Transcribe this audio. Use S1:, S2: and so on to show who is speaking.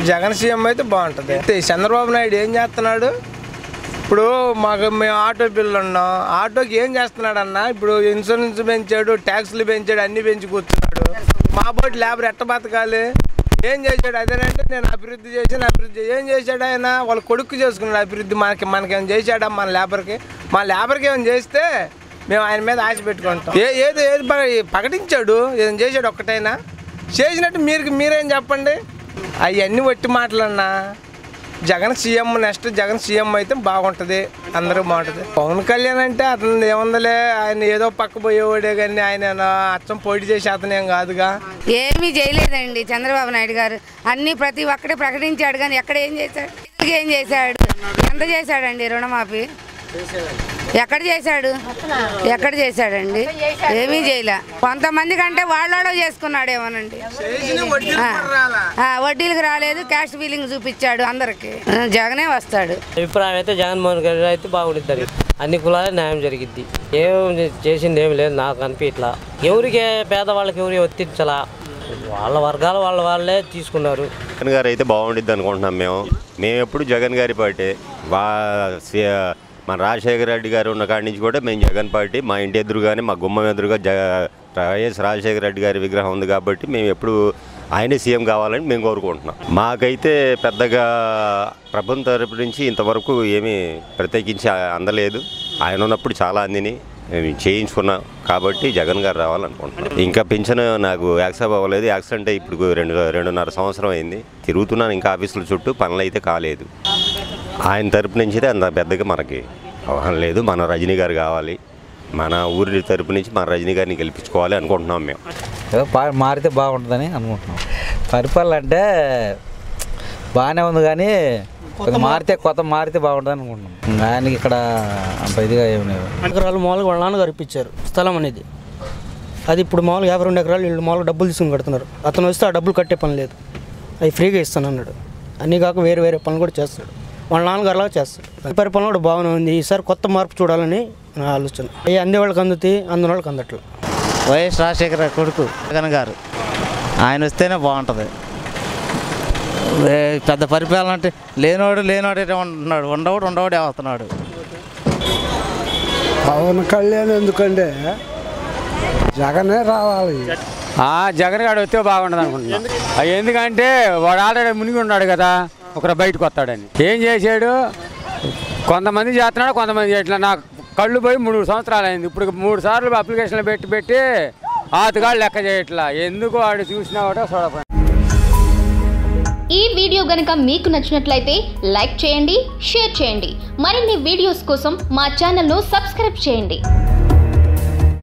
S1: Jagan CM అయితే బాగుంటుంది. చంద్రబాబు నాయుడు ఏం చేస్తున్నాడు? ఇప్పుడు మేము ఆటో బిల్లు ఉన్నాం, ఆటోకి ఏం చేస్తున్నాడు అన్న? ఇప్పుడు ఇన్సూరెన్స్ పెంచాడు, ట్యాక్స్లు పెంచాడు, అన్ని పెంచి కూర్చున్నాడు. మా బోటి లేబర్ ఎట్ట బతకాలి? ఏం చేశాడు? అదేనంటే నేను అభివృద్ధి చేశాను, అభివృద్ధి ఏం చేశాడు ఆయన? వాళ్ళ కొడుకు చేసుకున్నాడు అభివృద్ధి. మనకేమైనా చేశాడా? మన లేబర్కి ఏమైనా చేస్తే మేము ఆయన మీద ఆశ పెట్టుకుంటాం. ఏది ప్రకటించాడు, ఏదైనా చేశాడు ఒక్కటైనా? చేసినట్టు మీరేం చెప్పండి? అవన్నీ వట్టి మాటలన్నా. Jagan CM, next Jagan CM అయితే బాగుంటుంది, అందరూ బాగుంటుంది. పవన్ కళ్యాణ్ అంటే అతను ఏముందలే, ఆయన ఏదో పక్క పోయేవాడే కానీ ఆయన అచ్చం పోటీ చేసి అతనేం కాదుగా.
S2: ఏమీ చేయలేదండి చంద్రబాబు నాయుడు గారు. అన్నీ ప్రతి ఒక్కటే ప్రకటించాడు కానీ ఎక్కడ ఏం చేశాడు? ఎంత చేశాడండి రుణమాఫీ? ఎక్కడ చేశాడండి? ఏమీ చేయలే. కొంతమంది కంటే వాళ్ళలో చేసుకున్నాడేమోనండి. వడ్డీలకు రాలేదు, క్యాష్ బిల్లింగ్ చూపించాడు అందరికి. జగనే వస్తాడు.
S3: అభిప్రాయం అయితే జగన్మోహన్ రెడ్డి అయితే బాగుంటుంది. అన్ని కులాలే న్యాయం జరిగిద్ది. ఏం చేసింది ఏమి లేదు నాకు అనిపించట్లా. ఎవరికి పేదవాళ్ళకి ఎవరు వర్తించలా, వాళ్ళ వర్గాలు వాళ్ళే తీసుకున్నారు.
S4: జగన్ గారు అయితే బాగుండిద్ది అనుకుంటున్నాం. మేము ఎప్పుడు జగన్ గారి పార్టీ. మన రాజశేఖర రెడ్డి గారు ఉన్న కాడి నుంచి కూడా మేము జగన్ పార్టీ. మా ఇంటి ఎదురుగానే, మా గుమ్మం ఎదురుగా వైఎస్ రాజశేఖర రెడ్డి గారి విగ్రహం ఉంది కాబట్టి మేము ఎప్పుడు ఆయనే సీఎం కావాలని మేము కోరుకుంటున్నాం. మాకైతే పెద్దగా ప్రభుత్వం తరపు నుంచి ఇంతవరకు ఏమీ ప్రత్యేకించి అందలేదు. ఆయన ఉన్నప్పుడు చాలా అందిని చేయించుకున్నాం కాబట్టి జగన్ గారు రావాలనుకుంటున్నాం. ఇంకా పింఛను నాకు యాక్సెప్ట్ అవ్వలేదు. యాక్సిడెంట్ ఇప్పుడు 2.5 సంవత్సరం అయింది. తిరుగుతున్నాను ఇంకా ఆఫీసుల చుట్టూ, పనులు అయితే కాలేదు. ఆయన తరపు నుంచి అయితే అంత పెద్దగా మనకి అవగాహన లేదు. మన రజనీ గారు కావాలి, మన ఊరి తరపు నుంచి మన రజనీ గారిని గెలిపించుకోవాలి అనుకుంటున్నాం. మేము
S5: మారితే బాగుంటుందని అనుకుంటున్నాం. పరిపాలన అంటే బాగానే ఉంది కానీ మారితే బాగుంటుంది అనుకుంటున్నాం. ఆయనకి ఇక్కడ అంత ఇదిగా ఏమి లేదు.
S6: ఎకరాలు మామూలుగా వాళ్ళ నాన్నగారు ఇప్పించారు స్థలం అనేది. అది ఇప్పుడు మామూలుగా 52 ఎకరాలు వీళ్ళు మామూలుగా డబ్బులు తీసుకుని కడుతున్నారు. అతను వస్తే ఆ డబ్బులు కట్టే పని లేదు, అవి ఫ్రీగా ఇస్తాను అన్నాడు. అన్నీ కాక వేరే పనులు కూడా చేస్తాడు, వాళ్ళ నాన్నగారులాగా చేస్తాడు. పరిపాలన కూడా బాగానే ఉంది. ఈసారి కొత్త మార్పు చూడాలని నా ఆలోచన. అవి అందే వాళ్ళకి అందుతాయి, అందిన వాళ్ళకి అందట్లు.
S7: వైఎస్ రాజశేఖర కొడుకు జగన్ గారు ఆయన వస్తేనే బాగుంటుంది. పెద్ద పరిపాలన అంటే లేనోడే ఉంటున్నాడు, ఉండవాడే అవుతున్నాడు.
S1: పవన్ కళ్యాణ్ ఎందుకంటే జగనే రావాలి.
S8: జగన్ గారు వస్తే బాగుంటుంది అనుకుంటున్నాను. ఎందుకంటే వాడు ఆల్రెడీ మునిగి ఉన్నాడు కదా, ఒకరు బయటకు వస్తాడని. ఏం చేశాడు? కొంతమంది చేస్తున్నాడు, కొంతమంది చేయట్లేదు. నాకు కళ్ళు పోయి 3 సంవత్సరాలు అయింది. ఇప్పుడు 3 సార్లు అప్లికేషన్లు పెట్టి ఆతగాళ్ళు లెక్క చేయట్లా. ఎందుకు వాడు చూసినా కూడా చూడపండి.
S9: ఈ వీడియో గనుక మీకు నచ్చినట్లయితే లైక్ చేయండి, షేర్ చేయండి. మరిన్ని వీడియోస్ కోసం మా ఛానల్ను సబ్స్క్రైబ్ చేయండి.